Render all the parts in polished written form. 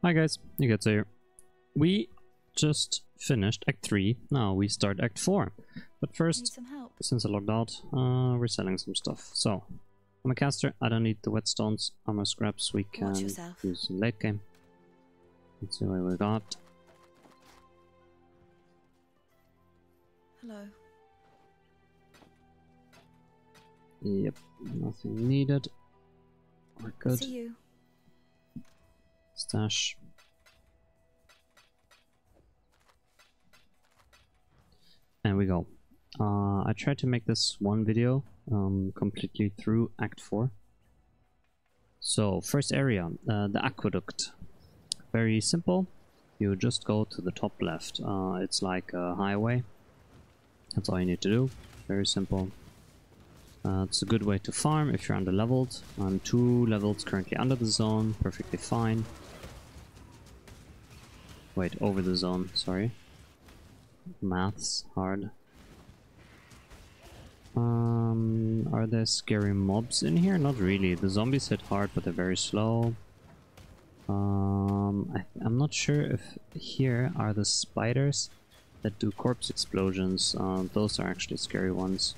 Hi guys, you get here. We just finished Act 3, now we start Act 4. But first, since I logged out, we're selling some stuff. So, I'm a caster, I don't need the whetstones, armor scraps, we can use in late game. Let's see what we got. Hello. Yep, nothing needed. We're good. See you. Stash. And we go. I tried to make this one video completely through Act 4. So, first area, the aqueduct. Very simple. You just go to the top left. It's like a highway. That's all you need to do. Very simple. It's a good way to farm if you're under-leveled. I'm 2 levels currently under the zone, perfectly fine. Wait, over the zone, sorry. Math's hard. Are there scary mobs in here? Not really. The zombies hit hard, but they're very slow. I'm not sure if here are the spiders that do corpse explosions. Those are actually scary ones.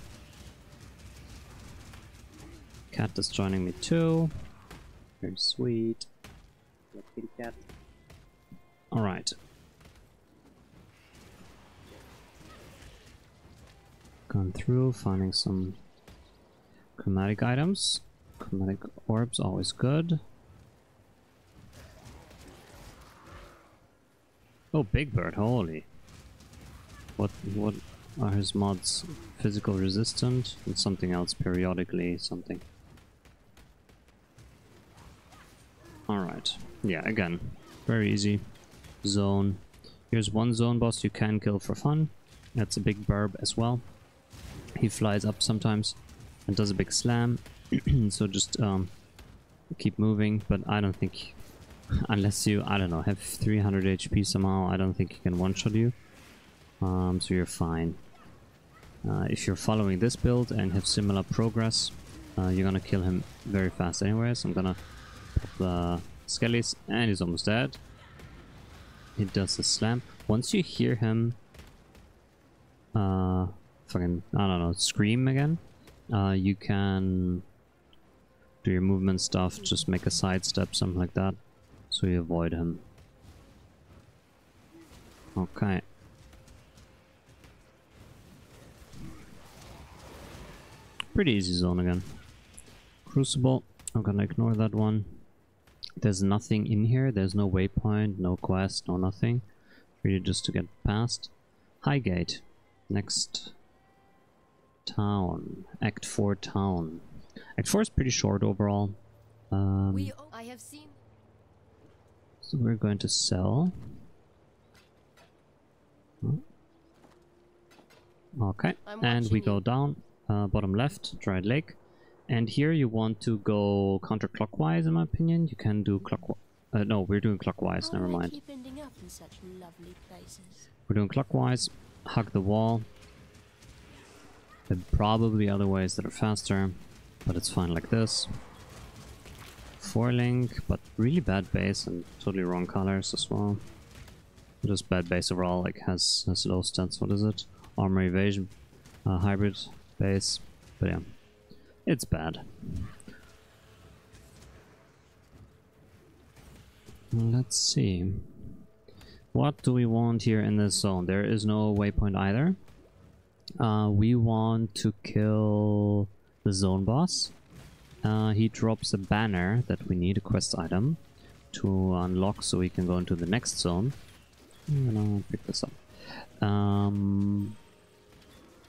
Cat is joining me too. Very sweet. Kitty cat. Alright. Gone through, finding some chromatic items. Chromatic orbs, always good. Oh, Big Bird, holy. What are his mods? Physical resistant and something else periodically, something. Alright, yeah, again, very easy. Zone. Here's one zone boss you can kill for fun. That's a big burb as well. He flies up sometimes and does a big slam. So just keep moving, but I don't think, unless you, I don't know, have 300 HP somehow, I don't think he can one-shot you. So you're fine. If you're following this build and have similar progress, you're gonna kill him very fast anyways. I'm gonna pop the skellies, and he's almost dead. He does a slam. Once you hear him fucking, I don't know, scream again, you can do your movement stuff, just make a sidestep, something like that, so you avoid him. Okay. Pretty easy zone again. Crucible, I'm gonna ignore that one. There's nothing in here, there's no waypoint, no quest, no nothing. Really just to get past. Highgate. Next town. Act 4 town. Act 4 is pretty short overall. I have seen. So we're going to sell. Okay, and we go down. Bottom left, Dried Lake. And here you want to go counterclockwise, in my opinion. You can do clockwise. No, we're doing clockwise, never mind. Keep ending up in such lovely places. We're doing clockwise, hug the wall. There are probably other ways that are faster, but it's fine like this. 4-link, but really bad base and totally wrong colors as well. Just bad base overall, like has low stats. What is it? Armor evasion, hybrid base, but yeah. It's bad. Let's see. What do we want here in this zone? There is no waypoint either. We want to kill the zone boss. He drops a banner that we need, a quest item, to unlock so we can go into the next zone. I'm gonna pick this up.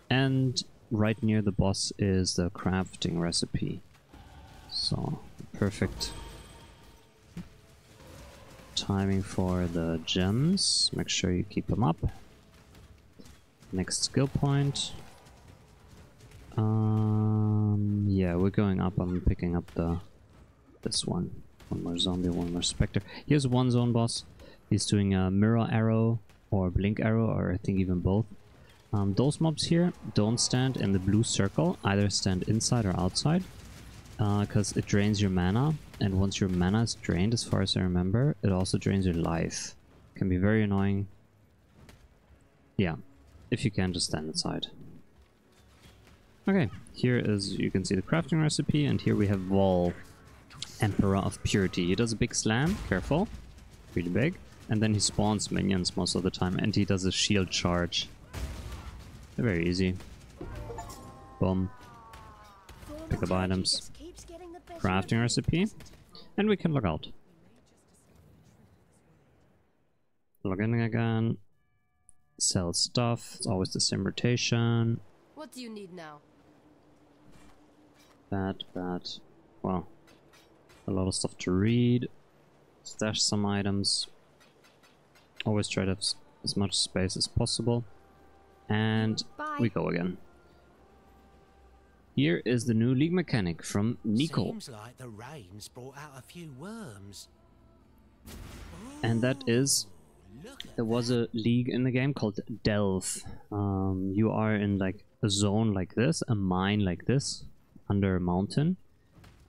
And right near the boss is the crafting recipe. So, perfect timing for the gems. Make sure you keep them up. Next skill point. Yeah, we're going up. I'm picking up this one. One more zombie, one more specter. Here's one zone boss. He's doing a mirror arrow or blink arrow, or I think even both. Those mobs here don't stand in the blue circle, either stand inside or outside. because it drains your mana, and once your mana is drained, as far as I remember, it also drains your life. Can be very annoying. Yeah, if you can just stand inside. Okay, here is, you can see the crafting recipe, and here we have Vol, Emperor of Purity. He does a big slam, careful, really big, and then he spawns minions most of the time, and he does a shield charge. They're very easy. Boom. Pick up items. Crafting recipe, and we can log out. Log in again. Sell stuff. It's always the same rotation. What do you need now? Bad. Well, a lot of stuff to read. Stash some items. Always try to have as much space as possible. And we go again. Here is the new league mechanic from Nico. Seems like the rains brought out a few worms. And that is, there was a league in the game called Delve. You are in like a zone like this, a mine like this, under a mountain,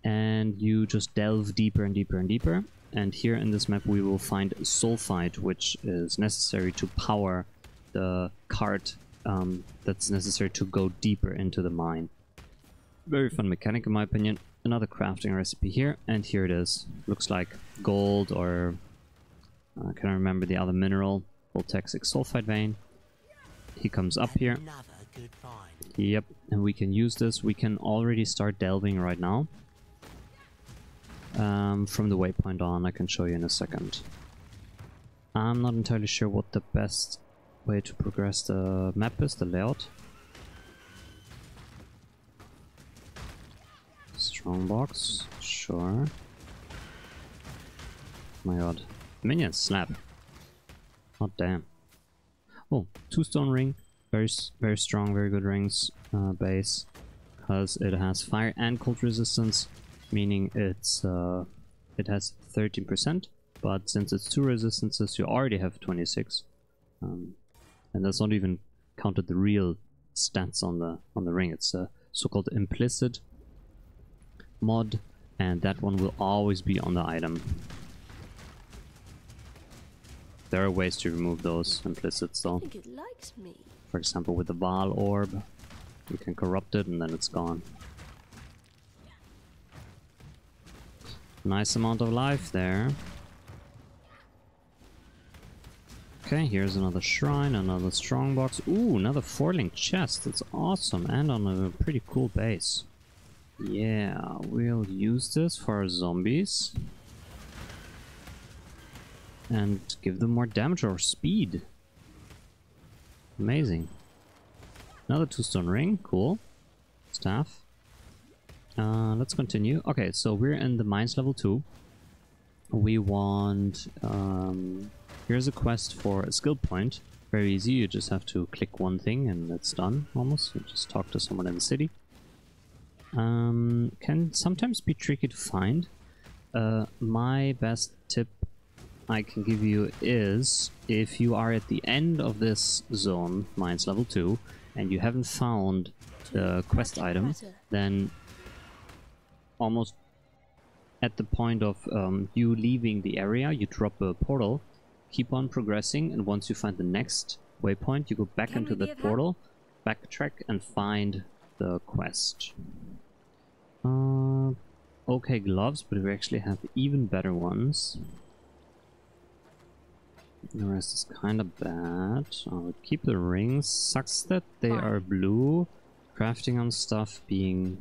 and you just delve deeper and deeper and deeper. And here in this map we will find sulfite, which is necessary to power the cart that's necessary to go deeper into the mine. Very fun mechanic in my opinion. Another crafting recipe here, and here it is. Looks like gold, or I can't remember the other mineral. Voltexic sulfite vein. He comes up here. Good find. Yep, and we can use this. We can already start delving right now. From the waypoint on, I can show you in a second. I'm not entirely sure what the best way to progress the map is, the layout. Strongbox, sure. My god. Minions, slap. Oh damn. Oh, 2-stone ring. Very strong, very good rings base. Because it has fire and cold resistance. Meaning it's it has 13%. But since it's 2 resistances, you already have 26. And that's not even counted the real stats on the ring. It's a so-called implicit mod, and that one will always be on the item. There are ways to remove those implicits though. I think it likes me. For example, with the Val orb, you can corrupt it and then it's gone. Nice amount of life there. Okay, here's another shrine, another strongbox. Ooh, another 4-link chest. That's awesome, and on a pretty cool base. Yeah, we'll use this for our zombies. And give them more damage or speed. Amazing. Another 2-stone ring, cool. Staff. Let's continue. Okay, so we're in the mines level 2. We want... here's a quest for a skill point. Very easy, you just have to click one thing and it's done, almost. You just talk to someone in the city. Can sometimes be tricky to find. My best tip I can give you is, if you are at the end of this zone, mines level 2, and you haven't found the quest item, then almost at the point of you leaving the area, you drop a portal, keep on progressing, and once you find the next waypoint, you go back into that portal, backtrack, and find the quest. Okay, gloves, but we actually have even better ones. The rest is kind of bad. I'll keep the rings. Sucks that they are blue. Crafting on stuff being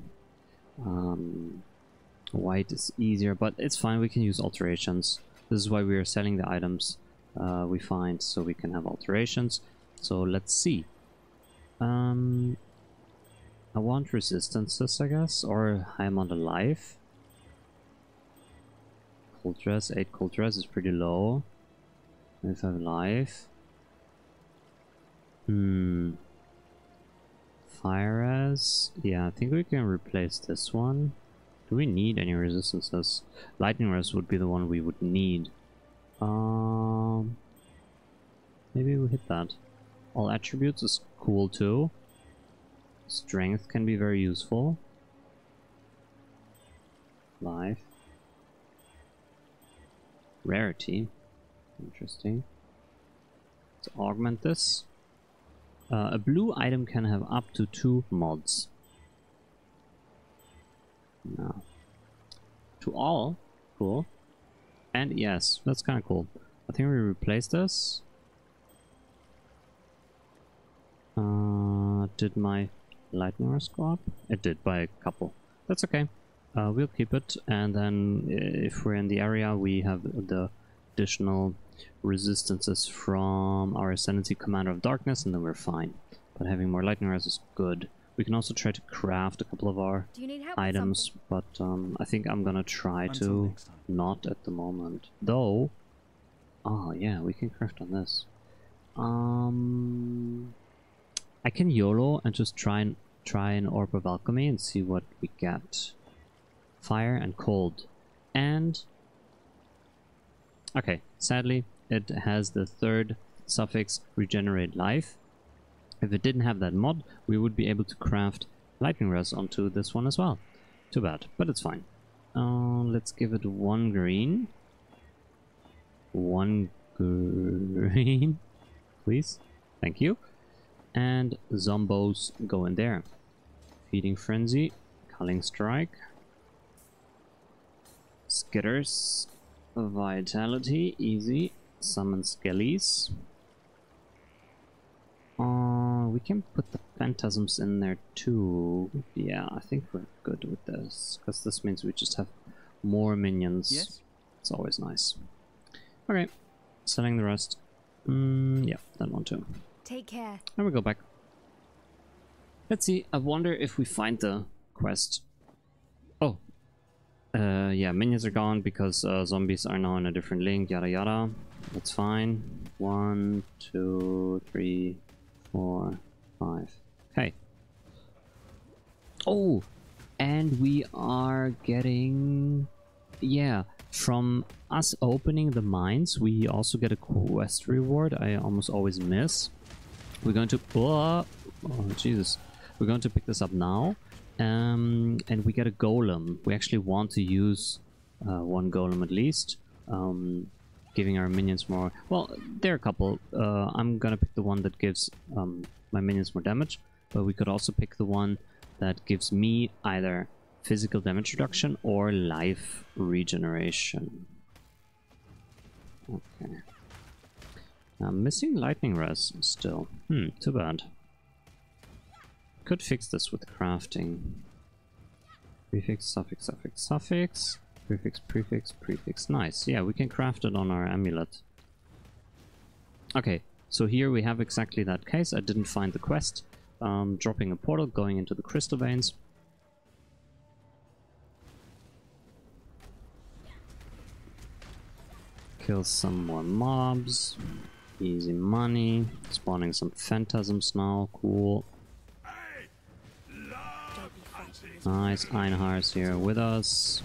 white is easier, but it's fine. We can use alterations. This is why we are selling the items we find, so we can have alterations. So let's see. I want resistances, I guess, or high amount of life. Cold dress, 8 cold dress is pretty low. If I have life. Fire res. Yeah, I think we can replace this one. Do we need any resistances? Lightning res would be the one we would need. Maybe we hit that. All attributes is cool too. Strength can be very useful. life. Rarity. Interesting. Let's augment this. A blue item can have up to 2 mods. No. To all. Cool. And yes, that's kind of cool. I think we replace this. Did my lightning rust go up? It did by a couple. That's okay. We'll keep it, and then if we're in the area, we have the additional resistances from our Ascendancy Commander of Darkness, and then we're fine. But having more lightning rust is good. We can also try to craft a couple of our items, but I think I'm gonna try to not at the moment. Though, oh yeah, we can craft on this. I can YOLO and just try an Orb of Alchemy and see what we get. Fire and cold. And okay, sadly it has the 3rd suffix regenerate life. If it didn't have that mod, we would be able to craft lightning rust onto this one as well. Too bad, but it's fine. Let's give it 1 green. 1 green, please. Thank you. And zombos go in there. Feeding Frenzy, Culling Strike, Skitters, Vitality, easy. Summon Skellies. We can put the Phantasms in there too. Yeah, I think we're good with this, because this means we just have more minions. Yes. It's always nice. Okay, selling the rest. Yeah, that one too. Take care. And we go back. Let's see. I wonder if we find the quest. Oh. Yeah, minions are gone because zombies are now in a different link. Yada yada. That's fine. 1, 2, 3, 4, 5. Okay. Oh! And we are getting... Yeah, from us opening the mines, we also get a quest reward I almost always miss. We're going to... Oh, Jesus. We're going to pick this up now. And we get a golem. We actually want to use 1 golem at least. Giving our minions more... Well, there are a couple. I'm gonna pick the one that gives my minions more damage. But we could also pick the one that gives me either physical damage reduction or life regeneration. Okay. I'm missing lightning res still. Too bad. Could fix this with crafting. Prefix, suffix, suffix, suffix. Prefix, prefix, prefix. Nice. Yeah, we can craft it on our amulet. Okay, so here we have exactly that case. I didn't find the quest. Dropping a portal, going into the crystal veins. Kill some more mobs. Easy money. Spawning some phantasms now. Cool. Nice. Einhar's here with us.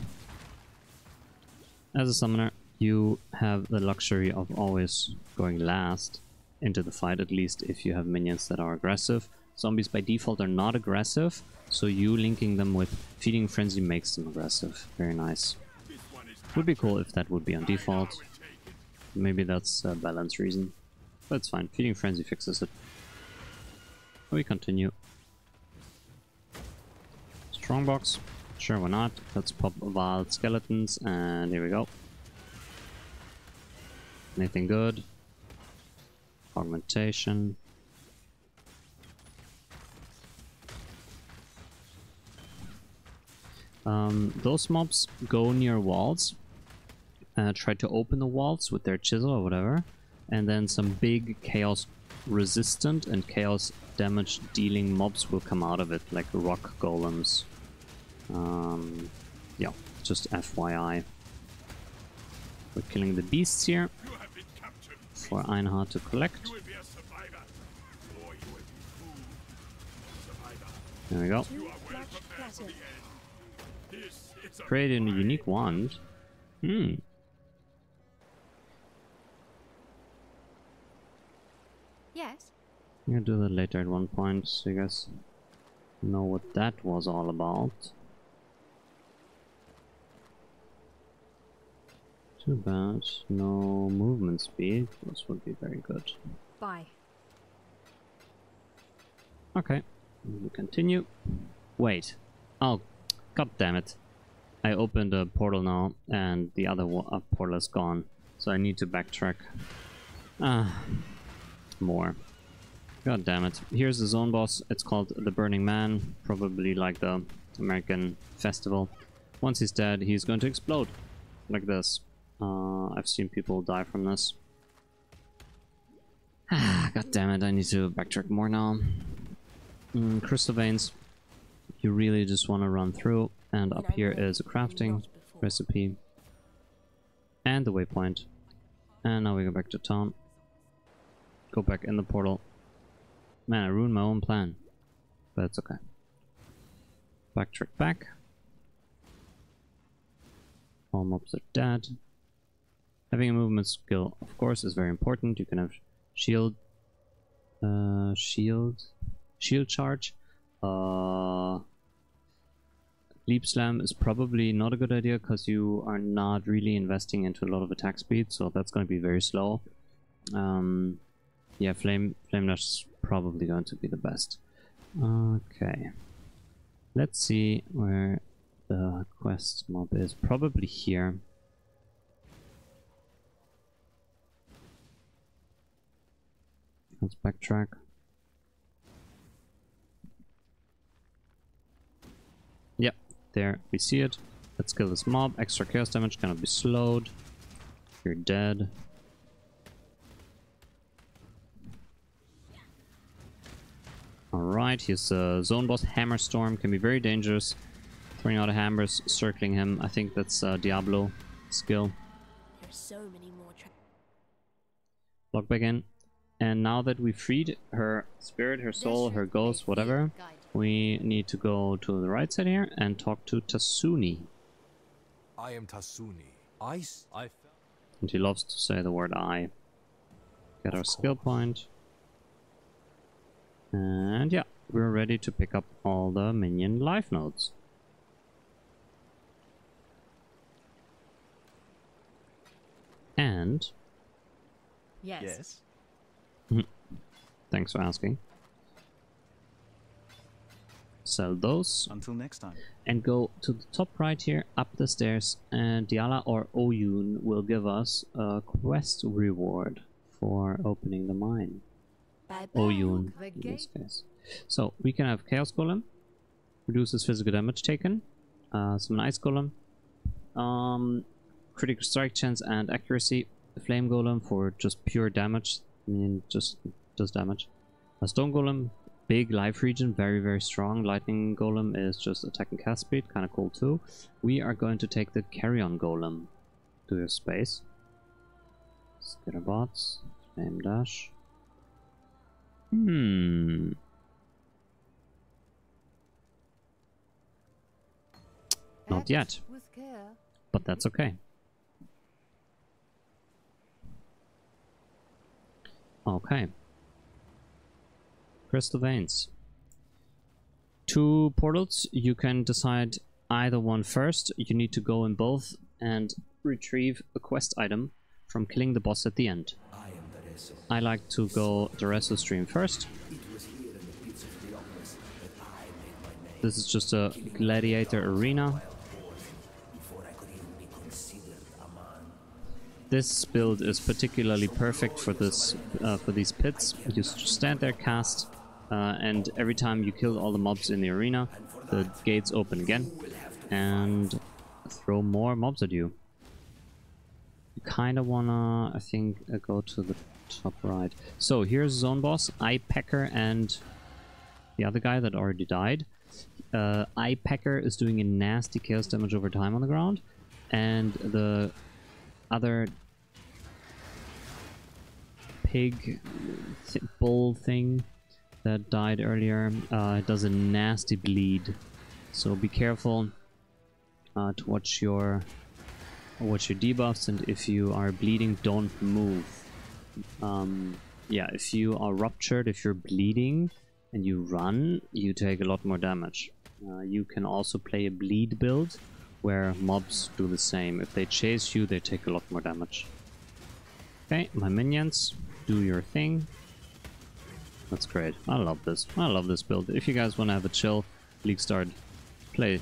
As a summoner, you have the luxury of always going last into the fight, at least if you have minions that are aggressive. Zombies by default are not aggressive, so you linking them with Feeding Frenzy makes them aggressive. Very nice. Would be cool if that would be on default. Maybe that's a balance reason. But it's fine. Feeding Frenzy fixes it. We continue. Strongbox. Sure, why not? Let's pop wild skeletons, and here we go. Anything good? Augmentation. Those mobs go near walls. Try to open the walls with their chisel or whatever. And then some big chaos resistant and chaos damage dealing mobs will come out of it, like rock golems. Yeah, just FYI. We're killing the beasts here for Einhard to collect. There we go. Created a unique wand. Yes. I'm gonna do that later at one point, so you guys know what that was all about. Too bad. No movement speed. This would be very good. Bye. Okay. We continue. Wait. Oh, god damn it. I opened a portal now, and the other portal is gone. So I need to backtrack. More. God damn it. Here's the zone boss. It's called the Burning Man. Probably like the American festival. Once he's dead, he's going to explode. Like this. I've seen people die from this. God damn it, I need to backtrack more now. Crystal veins. You really just want to run through. And up here is a crafting recipe. And the waypoint. And now we go back to town. Go back in the portal. Man, I ruined my own plan. But it's okay. Backtrack back. All mobs are dead. Having a movement skill, of course, is very important. You can have shield charge. Leap slam is probably not a good idea because you are not really investing into a lot of attack speed, so that's going to be very slow. Yeah, flame dash is probably going to be the best. Okay, let's see where the quest mob is. Probably here. Let's backtrack. Yep, there we see it. Let's kill this mob. Extra chaos damage, gonna be slowed. You're dead. Alright, here's the zone boss. Hammer Storm can be very dangerous. Throwing out hammers, circling him. I think that's Diablo skill. There's so many more Log back in. And now that we freed her spirit, her soul, her ghost, whatever, we need to go to the right side here and talk to Tasuni. I am Tasuni. And he loves to say the word I. Get our skill point. And yeah, we're ready to pick up all the minion life nodes. And... Yes. Thanks for asking. Sell those. Until next time. And go to the top right here, up the stairs, and Diala or Oyun will give us a quest reward for opening the mine. Oyun, in this case. So, we can have Chaos Golem, reduces physical damage taken, summon Ice Golem, critical strike chance and accuracy, Flame Golem for just pure damage, I mean, just does damage. A Stone Golem, big life regen, very, very strong. Lightning Golem is just attack and cast speed, kind of cool too. We are going to take the Carrion Golem to your space. Skitterbots, Flame Dash. Not yet, but that's okay. Okay. Crystal veins. 2 portals. You can decide either one first. You need to go in both and retrieve a quest item from killing the boss at the end. I like to go the Reso stream first. This is just a gladiator arena. This build is particularly perfect for this, for these pits. You just stand there, cast, and every time you kill all the mobs in the arena, the gates open again and throw more mobs at you. You kind of wanna, I think, go to the top right. So here's Zone Boss, Eye Pecker, and the other guy that already died. Eye Pecker is doing a nasty chaos damage over time on the ground, and the other pig bull thing that died earlier does a nasty bleed, so be careful to watch your debuffs, and if you are bleeding, don't move. Yeah, if you are ruptured, if you're bleeding and you run, you take a lot more damage. You can also play a bleed build where mobs do the same. If they chase you, they take a lot more damage. Okay, my minions, do your thing. That's great. I love this. I love this build. If you guys want to have a chill League start, play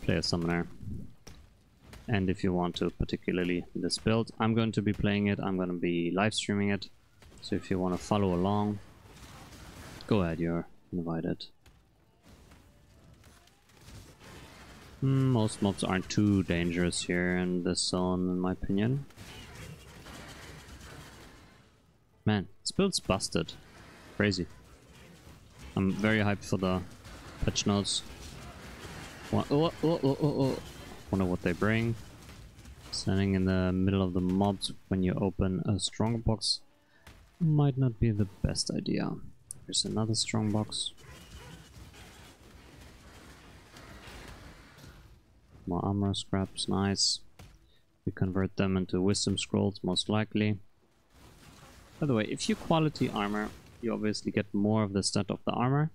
a summoner. And if you want to, particularly this build, I'm going to be playing it. I'm going to be live streaming it. So if you want to follow along, go ahead, you're invited. Most mobs aren't too dangerous here in this zone, in my opinion. Man, this build's busted. Crazy. I'm very hyped for the patch notes. Wonder what they bring. Standing in the middle of the mobs when you open a strong box might not be the best idea. Here's another strong box. More armor scraps, nice. We convert them into wisdom scrolls, most likely. By the way, if you quality armor, you obviously get more of the stat of the armor.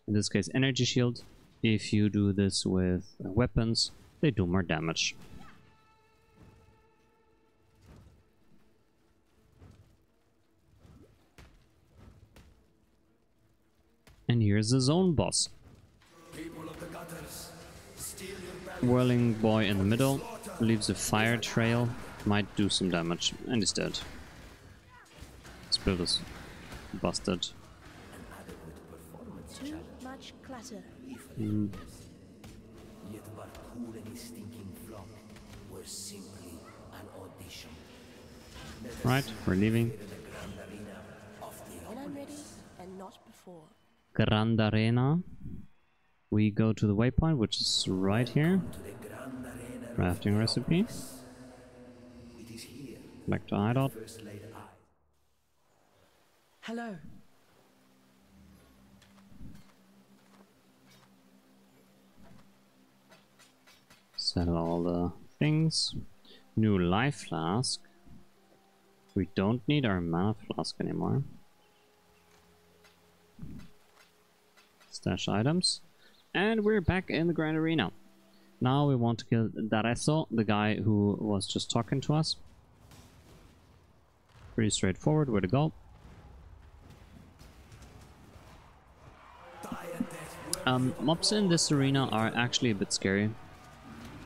In this case, energy shield. If you do this with weapons, they do more damage. And here's the zone boss. Whirling boy in the middle, leaves a fire trail, might do some damage, and he's dead. This build is busted. Too much clutter. Right, we're leaving. When I'm ready, and not before. Grand Arena. We go to the waypoint, which is right here. Crafting recipe. Back to hideout. Hello. Settle all the things. New life flask. We don't need our mana flask anymore. Stash items. And we're back in the Grand Arena. Now we want to kill Dareso, the guy who was just talking to us. Pretty straightforward, where to go. Mobs in this arena are actually a bit scary.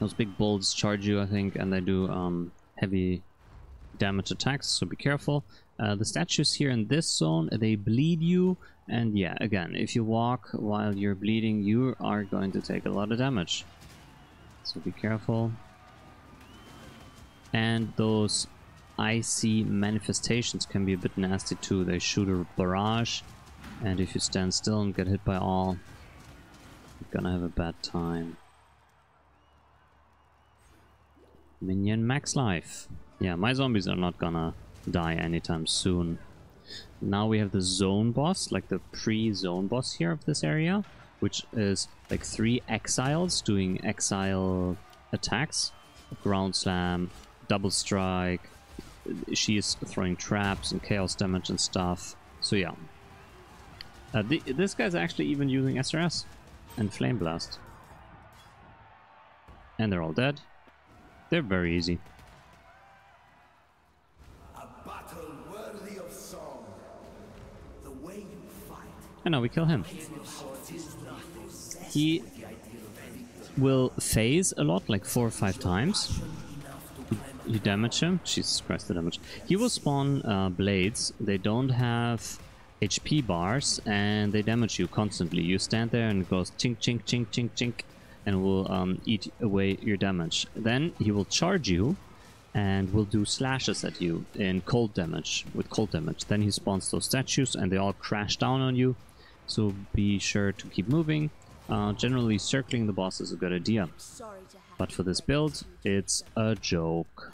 Those big bulls charge you, I think, and they do heavy damage attacks, so be careful. The statues here in this zone, they bleed you, and yeah, again, if you walk while you're bleeding, you are going to take a lot of damage. So be careful. And those icy manifestations can be a bit nasty too. They shoot a barrage, and if you stand still and get hit by all, you're gonna have a bad time. Minion max life. Yeah, my zombies are not gonna die anytime soon. Now we have the zone boss, like the pre-zone boss here of this area, which is like 3 exiles doing exile attacks. Ground slam, double strike. She is throwing traps and chaos damage and stuff. So yeah. This guy's actually even using SRS and Flame Blast. And they're all dead. They're very easy. And now we kill him. He will phase a lot, like 4 or 5 times. You damage him. Jesus Christ, the damage. He will spawn blades. They don't have HP bars, and they damage you constantly. You stand there and it goes chink, chink, chink, chink, chink, and will eat away your damage. Then he will charge you and will do slashes at you in cold damage, with cold damage. Then he spawns those statues and they all crash down on you. So be sure to keep moving. Generally circling the boss is a good idea. But for this build, it's a joke.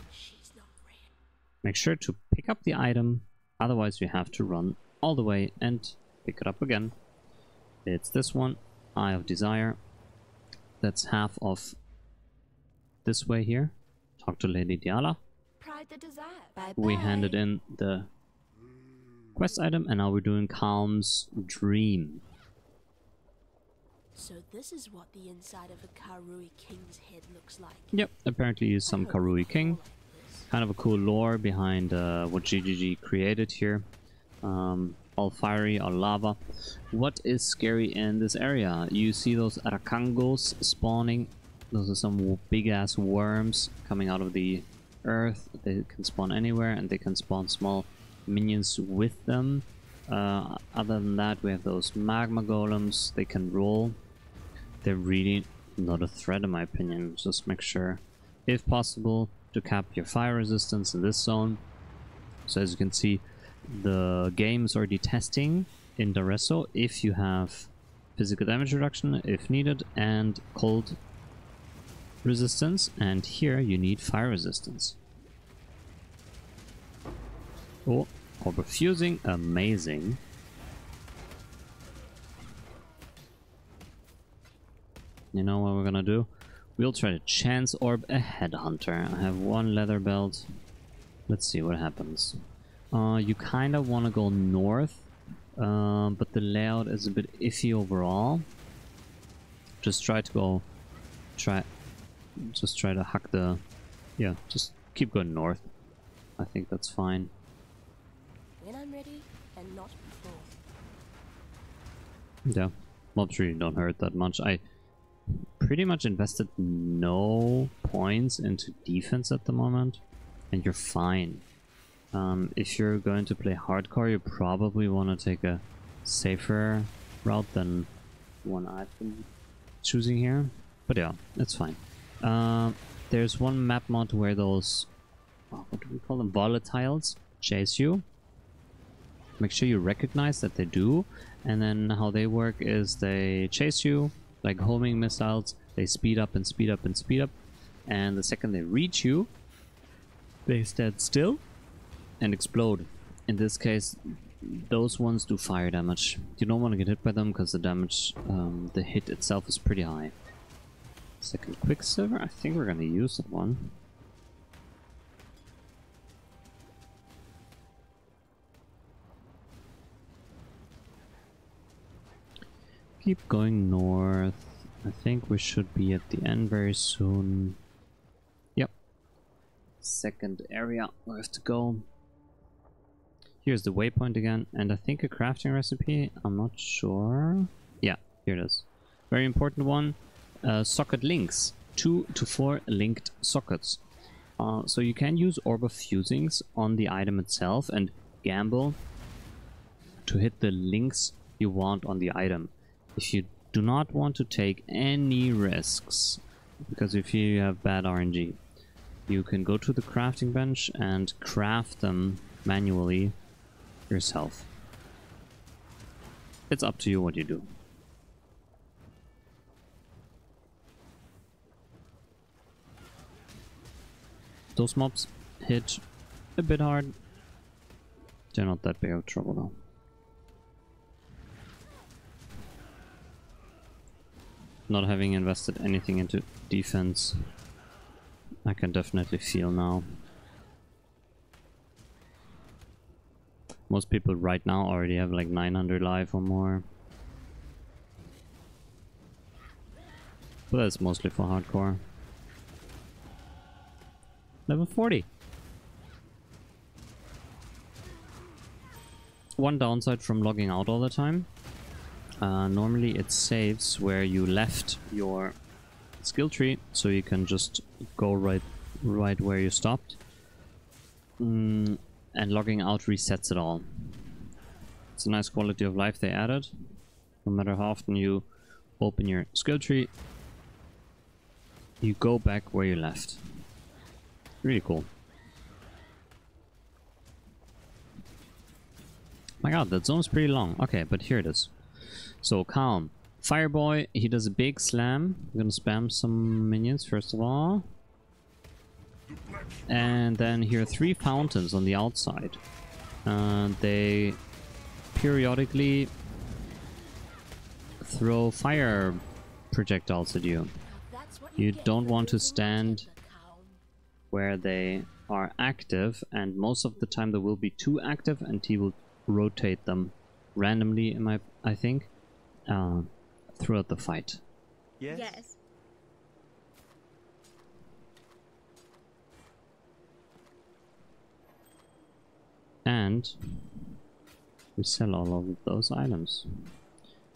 Make sure to pick up the item, otherwise you have to run all the way and pick it up again. It's this one, Eye of Desire. That's half of this way here. Talk to Lady Diala. Pride the desire. Bye We bye. handed in the quest item, and now we're doing Calm's Dream. So this is what the inside of a Karui king's head looks like. Yep, apparently he's some Karui king. Kind of a cool lore behind what GGG created here. All fiery, all lava. What is scary in this area? You see those Arakangos spawning. Those are some big ass worms coming out of the earth. They can spawn anywhere and they can spawn small minions with them. Other than that, we have those magma golems. They can roll. They're really not a threat in my opinion. Just make sure, if possible, to cap your fire resistance in this zone. So as you can see, the game is already testing in Daresso if you have physical damage reduction if needed and cold resistance, and here you need fire resistance. Oh, overfusing, amazing. You know what we're gonna do? We'll try to chance orb a headhunter. I have one leather belt. Let's see what happens. You kind of want to go north, but the layout is a bit iffy overall. Just try to go, just try to hack the, yeah, just keep going north. I think that's fine. When I'm ready, and not before. Yeah, mobs really don't hurt that much. I pretty much invested no points into defense at the moment, and you're fine. If you're going to play hardcore, you probably want to take a safer route than one I've been choosing here. But yeah, it's fine. There's one map mod where those, what do we call them, volatiles chase you. Make sure you recognize that they do, and then how they work is they chase you like homing missiles. They speed up and speed up and speed up, and the second they reach you, they stand still and explode. In this case, those ones do fire damage. You don't want to get hit by them because the damage, the hit itself is pretty high. Second Quicksilver, I think we're gonna use that one. Keep going north. I think we should be at the end very soon. Yep. Second area we have to go. Here's the waypoint again, and I think a crafting recipe, I'm not sure. Yeah, here it is. Very important one. Socket links. 2 to 4 linked sockets. So you can use Orb of Fusings on the item itself and gamble to hit the links you want on the item. If you do not want to take any risks, because if you have bad RNG, you can go to the crafting bench and craft them manually yourself. It's up to you what you do. Those mobs hit a bit hard. They're not that big of trouble though. Not having invested anything into defense, I can definitely feel now. Most people right now already have like 900 life or more. But that's mostly for hardcore. Level 40. One downside from logging out all the time. Normally it saves where you left your skill tree, so you can just go right where you stopped. And logging out resets it all. It's a nice quality of life they added. No matter how often you open your skill tree, you go back where you left. Really cool. My god, that zone's pretty long. Okay, but here it is. So, Calm. Fireboy, he does a big slam. I'm gonna spam some minions first of all. And then here are 3 fountains on the outside. They periodically throw fire projectiles at you. You don't want to stand where they are active, and most of the time there will be 2 active, and he will rotate them randomly, I think. throughout the fight. Yes. And we sell all of those items.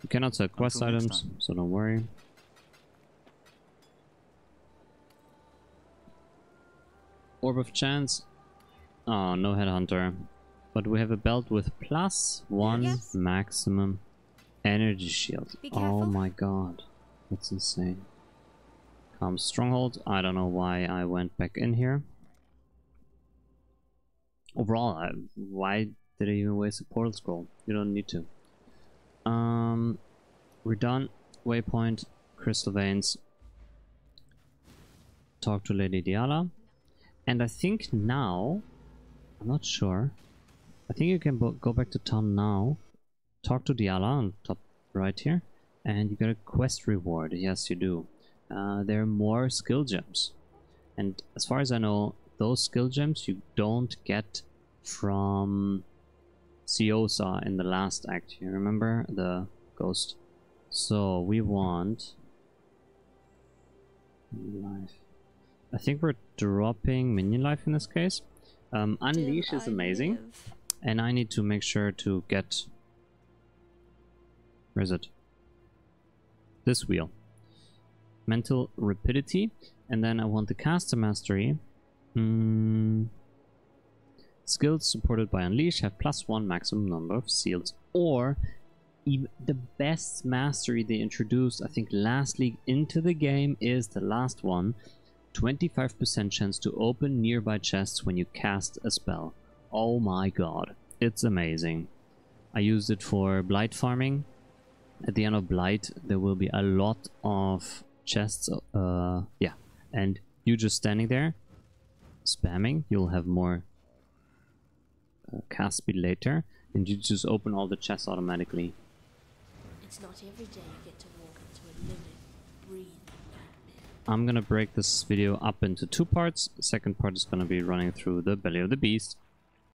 You cannot sell quest Until next items, time. so don't worry. Orb of Chance. Oh, no headhunter. But we have a belt with +1 Yes. maximum energy shield. Be Oh careful. my god. That's insane. Calm Stronghold. I don't know why I went back in here. Overall, why did I even waste a portal scroll? You don't need to. We're done. Waypoint, Crystal Veins. Talk to Lady Diala. And I think now, I'm not sure. I think you can go back to town now. Talk to Diala on top right here. And you get a quest reward. Yes, you do. There are more skill gems. And as far as I know, those skill gems you don't get from Siosa in the last act. You remember the ghost? So we want life. I think we're dropping minion life in this case. Unleash Still is I amazing, live. and I need to make sure to get. Where is it? This wheel. Mental rapidity, and then I want the caster mastery. Skills supported by Unleash have +1 maximum number of seals, or even the best mastery they introduced, I think last league into the game, is the last one. 25% chance to open nearby chests when you cast a spell. Oh my god, it's amazing. I used it for blight farming. At the end of blight there will be a lot of chests, yeah, and you just standing there spamming, you'll have more cast speed later, and you just open all the chests automatically. It's not every day you get to walk into a living, breathing nightmare. I'm gonna break this video up into 2 parts. The second part is gonna be running through the belly of the beast.